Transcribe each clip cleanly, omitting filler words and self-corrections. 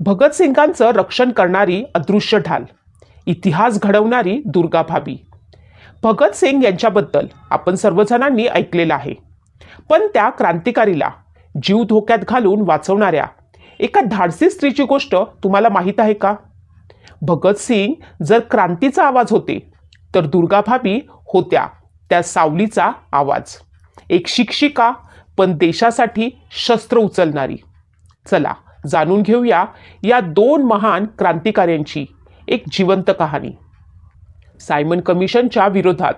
भगतसिंगांचं रक्षण करणारी अदृश्य ढाल, इतिहास घडवणारी दुर्गा भाभी. भगतसिंग यांच्याबद्दल आपण सर्वजणांनी ऐकलेलं आहे, पण त्या क्रांतिकारीला जीव धोक्यात घालून वाचवणाऱ्या एका धाडसी स्त्रीची गोष्ट तुम्हाला माहीत आहे का? भगतसिंग जर क्रांतीचा आवाज होते, तर दुर्गा भाभी होत्या त्या सावलीचा आवाज. एक शिक्षिका, पण देशासाठी शस्त्र उचलणारी. चला जाणून घेऊया या दोन महान क्रांतिकाऱ्यांची एक जिवंत कहाणी. सायमन कमिशनच्या विरोधात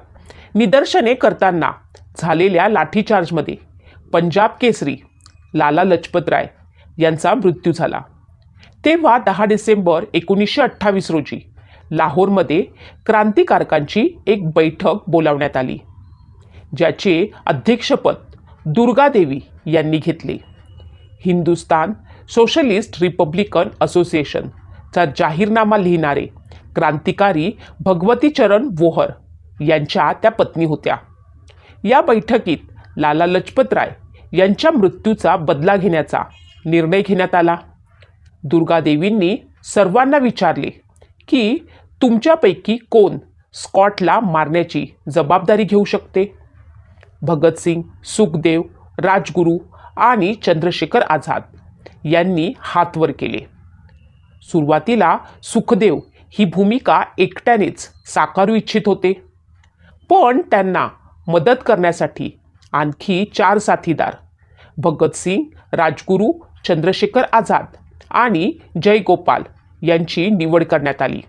निदर्शने करताना झालेल्या लाठीचार्जमध्ये पंजाब केसरी लाला लजपत राय यांचा मृत्यू झाला. तेव्हा 10 डिसेंबर 1928 रोजी लाहोरमध्ये क्रांतिकारकांची एक बैठक बोलावण्यात आली, ज्याचे अध्यक्षपद दुर्गा देवी यांनी घेतले. हिंदुस्तान सोशलिस्ट रिपब्लिकन असोसिएशनचा जाहीरनामा लिहिणारे क्रांतिकारी भगवती चरण वोहर यांच्या त्या पत्नी होत्या. या बैठकीत लाला लजपत राय यांच्या मृत्यूचा बदला घेण्याचा निर्णय घेण्यात आला. दुर्गा देवींनी सर्वांना विचारले की तुमच्यापैकी कोण स्कॉटला मारण्याची जबाबदारी घेऊ शकते. भगतसिंग, सुखदेव, राजगुरू आणि चंद्रशेखर आझाद यांनी हात वर केले. सुरुवातीला सुखदेव ही भूमिका एकट्यानेच साकारू इच्छित होते, पण त्यांना मदत करण्यासाठी आणखी 4 साथीदार भगतसिंग, राजगुरू, चंद्रशेखर आझाद आणि जयगोपाल यांची निवड करण्यात आली.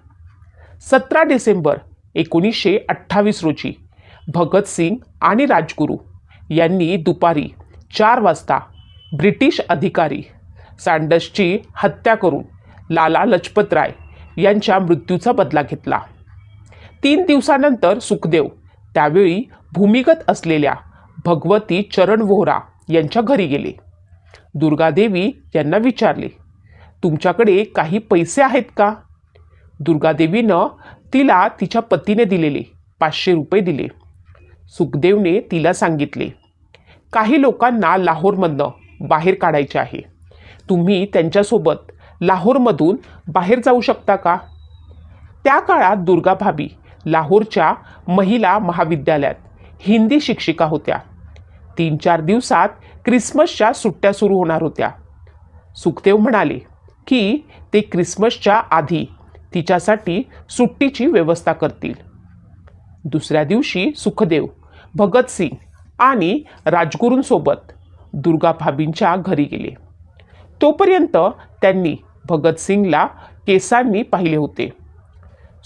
17 डिसेंबर 1928 रोजी भगतसिंग आणि राजगुरू यांनी दुपारी 4 वाजता ब्रिटिश अधिकारी सँडर्सची हत्या करून लाला लजपत राय यांच्या मृत्यूचा बदला घेतला. 3 दिवसानंतर सुखदेव त्यावेळी भूमिगत असलेल्या भगवती चरण वोहरा यांच्या घरी गेले. दुर्गादेवी यांना विचारले, तुमच्याकडे काही पैसे आहेत का? दुर्गादेवीनं तिला तिच्या पतीने दिलेले 500 रुपये दिले. सुखदेवने तिला सांगितले, काही लोकांना लाहोरमधनं बाहेर काढायचे आहे, तुम्ही त्यांच्यासोबत लाहोरमधून बाहेर जाऊ शकता का? त्या काळात दुर्गा भाभी लाहोरच्या महिला महाविद्यालयात हिंदी शिक्षिका होत्या. 3-4 दिवसात क्रिसमसच्या सुट्ट्या सुरू होणार होत्या. सुखदेव म्हणाले की ते क्रिसमसच्या आधी तिच्यासाठी सुट्टीची व्यवस्था करतील. दुसऱ्या दिवशी सुखदेव भगतसिंग आणि राजगुरूंसोबत दुर्गा भाभींच्या घरी गेले. तोपर्यंत त्यांनी भगतसिंगला केसांनी पाहिले होते.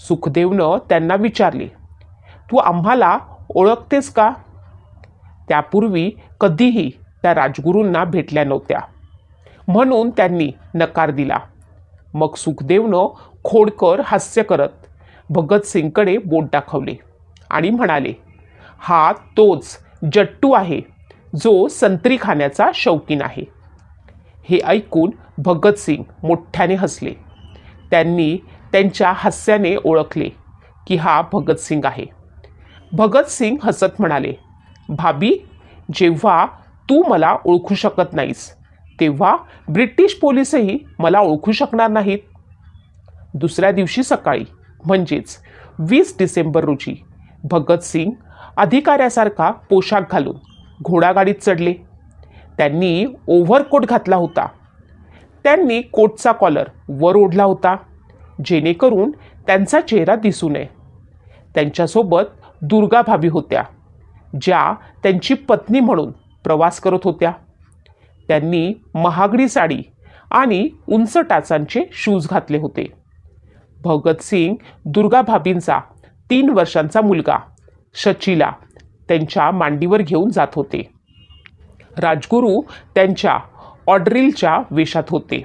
सुखदेवनं त्यांना विचारले, तू आम्हाला ओळखतेस का? त्यापूर्वी कधीही त्या राजगुरूंना भेटल्या नव्हत्या, म्हणून त्यांनी नकार दिला. मग सुखदेवनं खोडकर हास्य करत भगतसिंगकडे बोट दाखवले आणि म्हणाले, हा तोच जट्टू आहे जो संत्री खाण्याचा शौकीन आहे. हे ऐकून भगतसिंग मोठ्याने हसले. त्यांनी त्यांच्या हास्याने ओळखले की हा भगतसिंग आहे. भगतसिंग हसत म्हणाले, भाभी, जेव्हा तू मला ओळखू शकत नाहीस, तेव्हा ब्रिटिश पोलिसही मला ओळखू शकणार नाहीत. दुसऱ्या दिवशी सकाळी म्हणजेच 20 डिसेंबर रोजी भगतसिंग अधिकाऱ्यासारखा पोशाख घालून घोडागाडीत चढले. त्यांनी ओव्हरकोट घातला होता. त्यांनी कोटचा कॉलर वर ओढला होता, जेणेकरून त्यांचा चेहरा दिसू नये. त्यांच्यासोबत दुर्गा भाभी होत्या, ज्या त्यांची पत्नी म्हणून प्रवास करत होत्या. त्यांनी महागडी साडी आणि उंच टाचांचे शूज घातले होते. भगतसिंग दुर्गा भाभींचा 3 वर्षांचा मुलगा शचीला त्यांच्या मांडीवर घेऊन जात होते. राजगुरू त्यांच्या ऑर्डरिलच्या वेशात होते.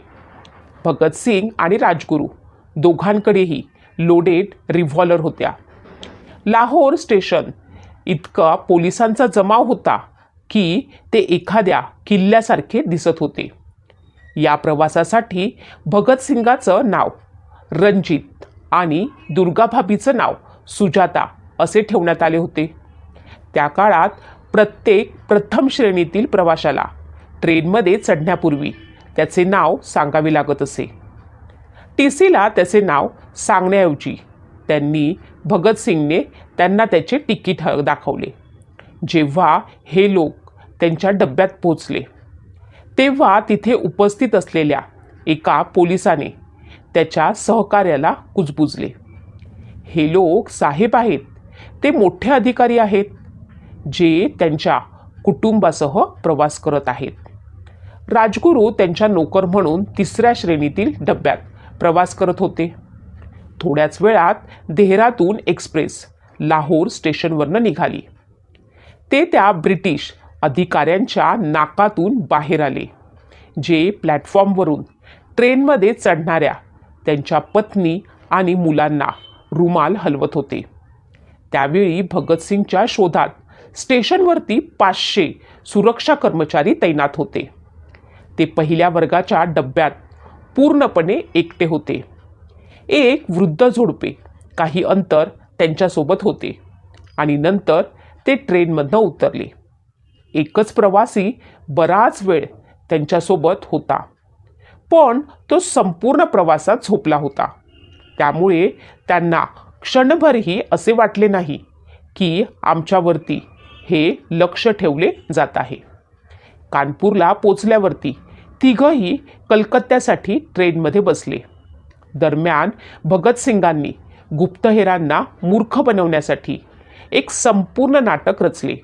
भगतसिंग आणि राजगुरू दोघांकडेही लोडेड रिव्हॉल्वर होत्या. लाहोर स्टेशन इतका पोलिसांचा जमाव होता की ते एखाद्या किल्ल्यासारखे दिसत होते. या प्रवासासाठी भगतसिंगाचं नाव रणजित आणि दुर्गा भाभीचं नाव सुजाता असे ठेवण्यात आले होते. त्या काळात प्रत्येक प्रथम श्रेणीतील प्रवाशाला ट्रेनमध्ये चढण्यापूर्वी त्याचे नाव सांगावे लागत असे. TCला त्याचे नाव सांगण्याऐवजी त्यांनी भगतसिंगने त्यांना त्याचे तिकीट दाखवले. जेव्हा हे लोक त्यांच्या डब्यात पोहोचले तेव्हा तिथे उपस्थित असलेल्या एका पोलिसाने त्याच्या सहकार्याला कुजबुजले. हे लोक साहेब आहेत, ते मोठे अधिकारी आहेत जे त्यांच्या कुटुंबासह प्रवास करत आहेत. राजगुरू त्यांच्या नोकर म्हणून 3ऱ्या श्रेणीतील डब्यात प्रवास करत होते. थोड्याच वेळात देहरादून एक्सप्रेस लाहोर स्टेशनवरनं निघाली. ते त्या ब्रिटिश अधिकाऱ्यांच्या नाकातून बाहेर आले, जे प्लॅटफॉर्मवरून ट्रेनमध्ये चढणाऱ्या त्यांच्या पत्नी आणि मुलांना रुमाल हलवत होते. त्यावेळी भगतसिंगच्या शोधात स्टेशनवरती 500 सुरक्षा कर्मचारी तैनात होते. ते पहिल्या वर्गाच्या डब्यात पूर्णपणे एकटे होते. एक वृद्ध जोडपे काही अंतर त्यांच्यासोबत होते आणि नंतर ते ट्रेनमधनं उतरले. एकच प्रवासी बराच वेळ त्यांच्यासोबत होता, पण तो संपूर्ण प्रवासात झोपला होता. त्यामुळे त्यांना क्षणभरही असे वाटले नाही की आमच्यावरती हे लक्ष ठेवले जात आहे. कानपूरला पोचल्यावरती तिघंही कलकत्त्यासाठी ट्रेनमध्ये बसले. दरम्यान भगतसिंगांनी गुप्तहेरांना मूर्ख बनवण्यासाठी एक संपूर्ण नाटक रचले.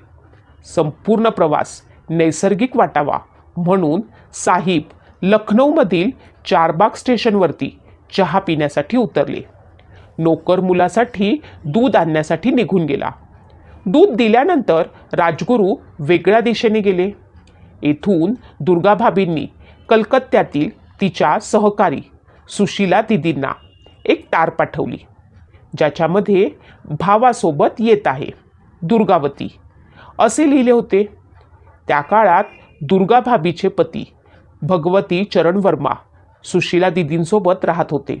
संपूर्ण प्रवास नैसर्गिक वाटावा म्हणून साहिब लखनौमधील चारबाग स्टेशनवरती चहा पिण्यासाठी उतरले. नोकर मुलासाठी दूध आणण्यासाठी निघून गेला. दूध दिल्यानंतर राजगुरू वेगळ्या दिशेने गेले. येथून दुर्गाभाबींनी कलकत्त्यातील तिच्या सहकारी सुशीला दिदींना एक तार पाठवली, ज्याच्यामध्ये भावासोबत येत आहे दुर्गावती असे लिहिले होते. त्या काळात दुर्गाभाबीचे पती भगवती चरण वर्मा सुशीला दिदींसोबत राहत होते.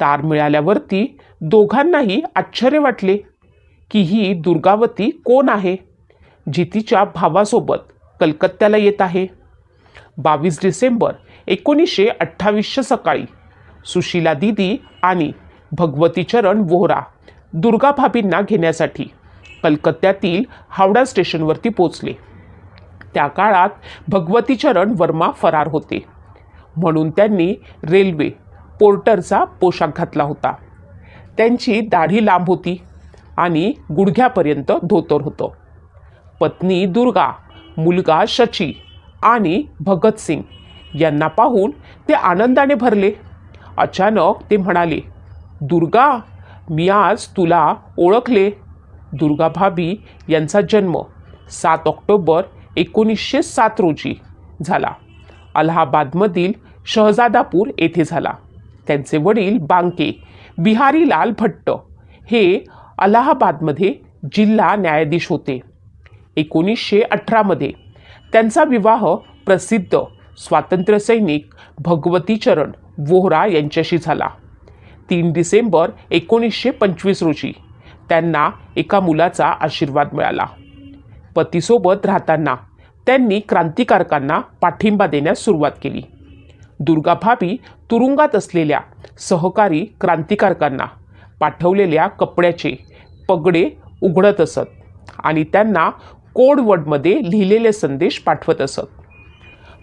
तार मिळाल्यावरती दोघांनाही आश्चर्य वाटले की ही दुर्गावती कोण आहे, जी तिच्या भावासोबत कलकत्त्याला येत आहे. 22 डिसेंबर 1928 सकाळी सुशीला दिदी आणि भगवती चरण वोहरा दुर्गाभाबींना घेण्यासाठी कलकत्त्यातील हावडा स्टेशनवरती पोचले. त्या काळात भगवती चरण वर्मा फरार होते, म्हणून त्यांनी रेल्वे पोर्टरचा पोशाख घातला होता. त्यांची दाढी लांब होती आणि गुडघ्यापर्यंत धोतर होतं. पत्नी दुर्गा, मुलगा शची आणि भगतसिंग यांना पाहून ते आनंदाने भरले. अचानक ते म्हणाले, दुर्गा, मी आज तुला ओळखले. दुर्गाभाबी यांचा जन्म 7 ऑक्टोबर 1907 रोजी झाला. अलाहाबादमधील शहजादापूर येथे झाला. त्यांचे वडील बांके बिहारीलाल भट्ट हे अलाहाबादमध्ये जिल्हा न्यायाधीश होते. 1918 त्यांचा विवाह प्रसिद्ध स्वातंत्र्यसैनिक भगवती चरण वोहरा यांच्याशी झाला. 3 डिसेंबर 1925 रोजी त्यांना एका मुलाचा आशीर्वाद मिळाला. पतीसोबत राहताना त्यांनी क्रांतिकारकांना पाठिंबा देण्यास सुरुवात केली. दुर्गाभाबी तुरुंगात असलेल्या सहकारी क्रांतिकारकांना पाठवलेल्या कपड्याचे पगडे उघडत असत आणि त्यांना कोडवर्डमध्ये लिहिलेले संदेश पाठवत असत.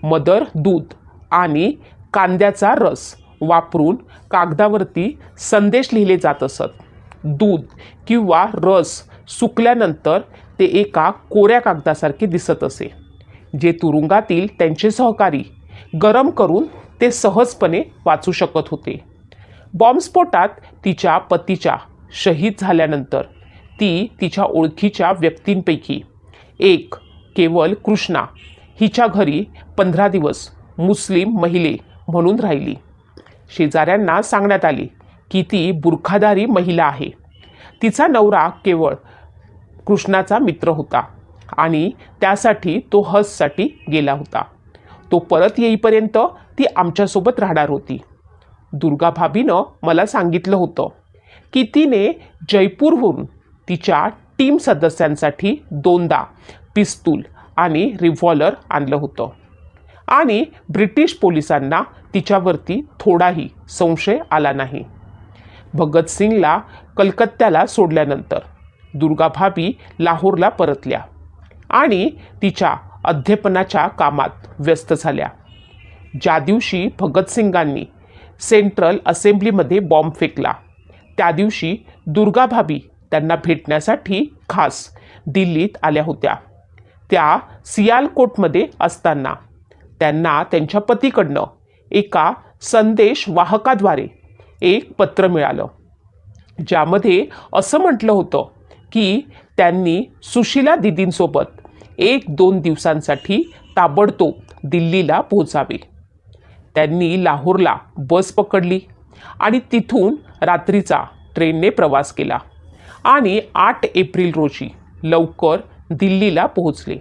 मदर दूध आणि कांद्याचा रस वापरून कागदावरती संदेश लिहिले जात असत. दूध किंवा रस सुकल्यानंतर ते एका कोऱ्या कागदासारखे दिसत असे, जे तुरुंगातील त्यांचे सहकारी गरम करून ते सहजपणे वाचू शकत होते. बॉम्बस्फोटात तिच्या पतीच्या शहीद झाल्यानंतर ती तिच्या ओळखीच्या व्यक्तींपैकी एक केवल कृष्णा हिच्या घरी 15 दिवस मुस्लिम महिले म्हणून राहिली. शेजाऱ्यांना सांगण्यात आले की ती बुरखाधारी महिला आहे. तिचा नवरा केवळ कृष्णाचा मित्र होता आणि त्यासाठी तो हजसाठी गेला होता. तो परत येईपर्यंत ती आमच्यासोबत राहणार होती. दुर्गाभाबीनं मला सांगितलं होतं की तिने जयपूरहून तिच्या टीम सदस्यांसाठी 2दा पिस्तूल आणि रिव्हॉल्वर आणलं होतं आणि ब्रिटिश पोलिसांना तिच्यावरती थोडाही संशय आला नाही. भगतसिंगला कलकत्त्याला सोडल्यानंतर दुर्गाभाबी लाहोरला परतल्या आणि तिच्या अध्यापनाच्या कामात व्यस्त झाल्या. ज्या दिवशी भगतसिंगांनी सेंट्रल असेंब्लीमध्ये बॉम्ब फेकला त्या दिवशी दुर्गाभाबी त्यांना भेटण्यासाठी खास दिल्लीत आल्या होत्या. त्या सियालकोटमध्ये असताना त्यांना त्यांच्या पतीकडनं एका संदेश वाहकाद्वारे एक पत्र मिळालं, ज्यामध्ये असं म्हटलं होतं की त्यांनी सुशीला दीदींसोबत 1-2 दिवसांसाठी ताबडतोब दिल्लीला पोहोचावे. त्यांनी लाहोरला बस पकडली आणि तिथून रात्रीचा ट्रेनने प्रवास केला आणि 8 एप्रिल रोजी लवकर दिल्लीला पोहोचले.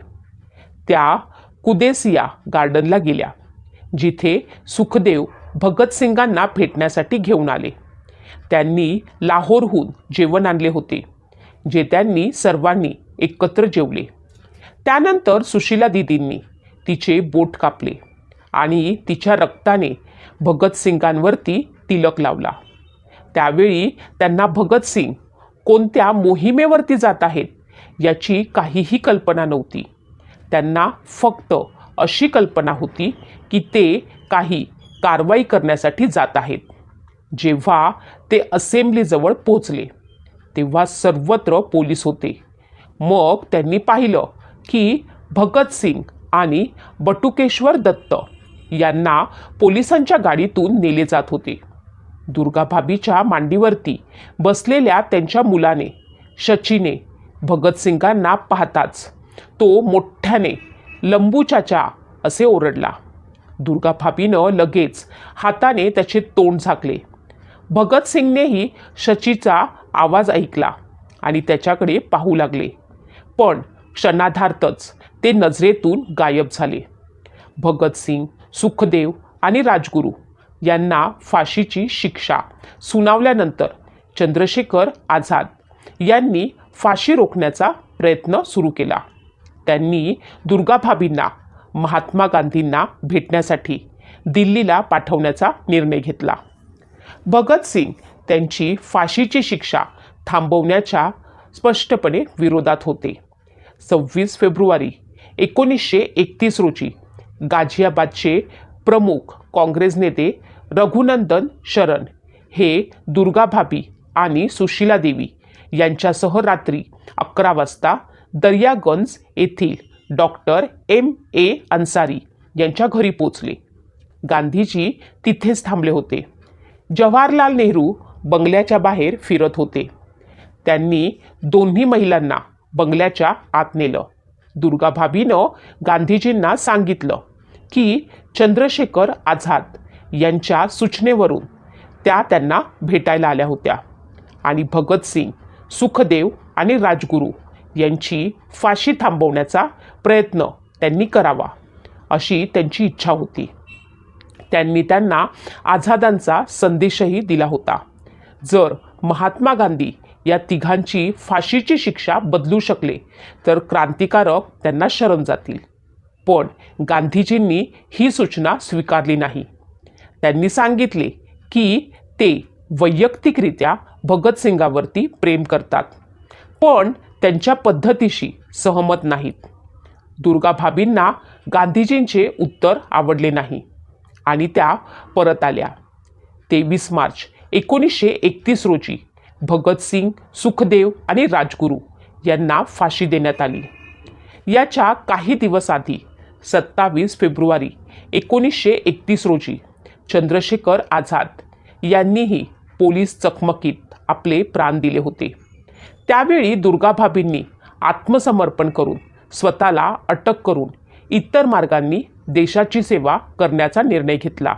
त्या कुदेसिया गार्डनला गेल्या, जिथे सुखदेव भगतसिंगांना भेटण्यासाठी घेऊन आले. त्यांनी लाहोरहून जेवण आणले होते, जे त्यांनी सर्वांनी एकत्र जेवले. त्यानंतर सुशीला दीदींनी तिचे बोट कापले आणि तिच्या रक्ताने भगतसिंगांवरती तिलक लावला. त्यावेळी त्यांना भगतसिंग कोणत्या मोहिमेवरती जात आहेत याची काहीही कल्पना नव्हती. त्यांना फक्त अशी कल्पना होती की ते काही कारवाई करण्यासाठी जात आहेत. जेव्हा ते असेंब्लीजवळ पोहोचले तेव्हा सर्वत्र पोलीस होते. मग त्यांनी पाहिलं की भगतसिंग आणि बटुकेश्वर दत्त यांना पोलिसांच्या गाडीतून नेले जात होते. दुर्गाभाबीच्या मांडीवरती बसलेल्या त्यांच्या मुलाने शचीने भगतसिंगांना पाहताच तो मोठ्याने लंबू चाचा असे ओरडला. दुर्गाभाबीनं लगेच हाताने त्याचे तोंड झाकले. भगतसिंगनेही शचीचा आवाज ऐकला आणि त्याच्याकडे पाहू लागले, पण क्षणार्धातच ते नजरेतून गायब झाले. भगतसिंग, सुखदेव आणि राजगुरू यांना फाशीची शिक्षा सुनावल्यानंतर चंद्रशेखर आझाद यांनी फाशी रोखण्याचा प्रयत्न सुरू केला. त्यांनी दुर्गाभाबींना महात्मा गांधींना भेटण्यासाठी दिल्लीला पाठवण्याचा निर्णय घेतला. भगतसिंग त्यांची फाशीची शिक्षा थांबवण्याच्या स्पष्टपणे विरोधात होते. 26 फेब्रुवारी 1931 रोजी गाझियाबादचे प्रमुख काँग्रेस नेते रघुनंदन शरण हे दुर्गाभाबी आणि सुशीला देवी यांच्यासह रात्री 11 वाजता दर्यागंज येथील डॉक्टर M.A. अन्सारी यांच्या घरी पोचले. गांधीजी तिथेच थांबले होते. जवाहरलाल नेहरू बंगल्याच्या बाहेर फिरत होते. त्यांनी दोन्ही महिलांना बंगल्याच्या आत नेलं. दुर्गाभाबीनं गांधीजींना सांगितलं की चंद्रशेखर आझाद यांच्या सूचनेवरून त्या त्यांना भेटायला आल्या होत्या आणि भगतसिंग, सुखदेव आणि राजगुरू यांची फाशी थांबवण्याचा प्रयत्न त्यांनी करावा अशी त्यांची इच्छा होती. त्यांनी त्यांना आझादांचा संदेशही दिला होता. जर महात्मा गांधी या तिघांची फाशीची शिक्षा बदलू शकले तर क्रांतिकारक त्यांना शरण जातील. पण गांधीजींनी ही सूचना स्वीकारली नाही. त्यांनी सांगितले की ते वैयक्तिकरित्या भगतसिंगावरती प्रेम करतात, पण त्यांच्या पद्धतीशी सहमत नाहीत. दुर्गाभाबींना गांधीजींचे उत्तर आवडले नाही आणि त्या परत आल्या. 23 मार्च 1931 रोजी भगतसिंग, सुखदेव आणि राजगुरू यांना फाशी देण्यात आली. याच्या काही दिवस आधी 27 फेब्रुवारी 1931 रोजी चंद्रशेखर आझाद यांनीही पोलीस चकमकीत आपले प्राण दिले होते. त्यावेळी दुर्गाभाबींनी आत्मसमर्पण करून स्वतःला अटक करून इतर मार्गांनी देशाची सेवा करण्याचा निर्णय घेतला.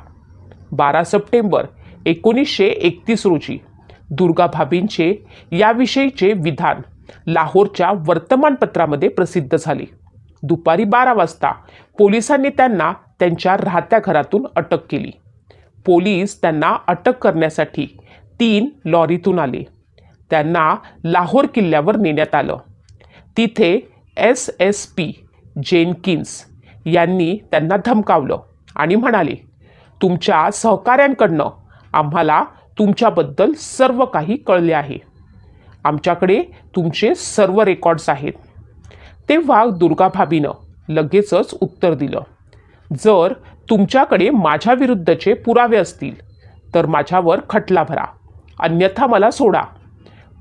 12 सप्टेंबर 1931 रोजी दुर्गाभाबींचे याविषयीचे विधान लाहोरच्या वर्तमानपत्रामध्ये प्रसिद्ध झाले. दुपारी 12 वाजता पोलिसांनी त्यांना त्यांच्या राहत्या घरातून अटक केली. पोलीस त्यांना अटक करण्यासाठी 3 लॉरीतून आले. त्यांना लाहोर किल्ल्यावर नेण्यात आलं. तिथे SSP जेनकिन्स यांनी त्यांना धमकावलं आणि म्हणाले, तुमच्या सहकाऱ्यांकडनं आम्हाला तुमच्याबद्दल सर्व काही कळले आहे. आमच्याकडे तुमचे सर्व रेकॉर्ड्स आहेत. तेव्हा दुर्गाभाबीनं लगेचच उत्तर दिलं, जर तुमच्याकडे माझ्या विरुद्धचे पुरावे असतील तर माझ्यावर खटला भरा, अन्यथा मला सोडा.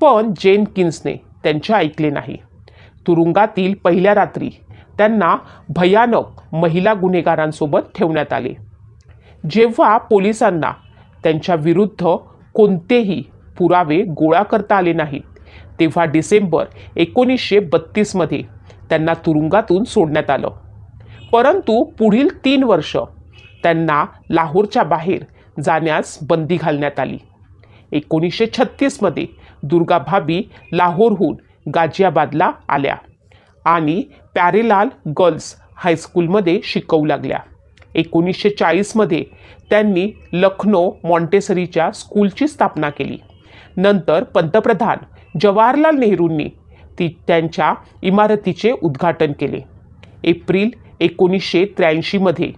पण जेनकिन्सने त्यांचे ऐकले नाही. तुरुंगातील पहिल्या रात्री त्यांना भयानक महिला गुन्हेगारांसोबत ठेवण्यात आले. जेव्हा पोलिसांना त्यांच्या विरुद्ध कोणतेही पुरावे गोळा करता आले नाहीत, तेव्हा डिसेंबर 1932 मध्ये त्यांना तुरुंगातून सोडण्यात आलं. परंतु पुढील 3 वर्ष त्यांना लाहोरच्या बाहेर जाण्यास बंदी घालण्यात आली. 1936 मध्ये दुर्गाभाबी लाहोरहून गाझियाबादला आल्या आणि प्यारेलाल गर्ल्स हायस्कूलमध्ये शिकवू लागल्या. 1940 मध्ये त्यांनी लखनौ मॉन्टेसरीच्या स्कूलची स्थापना केली. नंतर पंतप्रधान जवाहरलाल नेहरूंनी त्यांच्या इमारतीचे उद्घाटन केले. एप्रिल 1983 मध्ये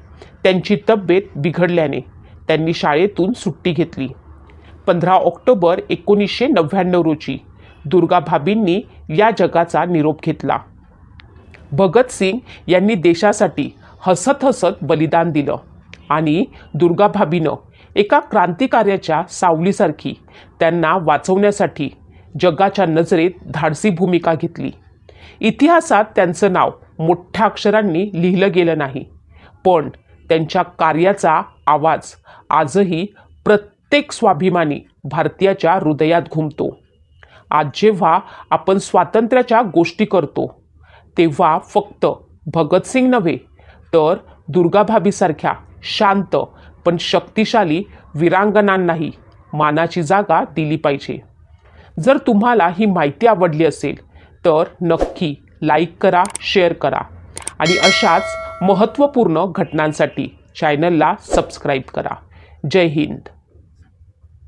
त्यांची तब्येत बिघडल्याने त्यांनी शाळेतून सुट्टी घेतली. 15 ऑक्टोबर 1999 रोजी दुर्गाभाबींनी या जगाचा निरोप घेतला. भगतसिंग यांनी देशासाठी हसत हसत बलिदान दिलं आणि दुर्गाभाबीनं एका क्रांतिकार्याच्या सावलीसारखी त्यांना वाचवण्यासाठी जगाच्या नजरेत धाडसी भूमिका घेतली. इतिहासात त्यांचं नाव मोठ्या अक्षरांनी लिहिलं गेलं नाही, पण त्यांच्या कार्याचा आवाज आजही प्रत्येक स्वाभिमानी भारतीयाच्या हृदयात घुमतो. आज जेव्हा आपण स्वातंत्र्याच्या गोष्टी करतो, तेव्हा फक्त भगतसिंग नव्हे तर दुर्गाभाबीसारख्या शांत पण शक्तिशाली वीरांगनांनाही मानाची जागा दिली पाहिजे. जर तुम्हाला ही माहिती आवडली असेल तर नक्की लाईक करा, शेअर करा आणि अशाच महत्त्वपूर्ण घटनांसाठी चॅनलला सबस्क्राईब करा. जय हिंद.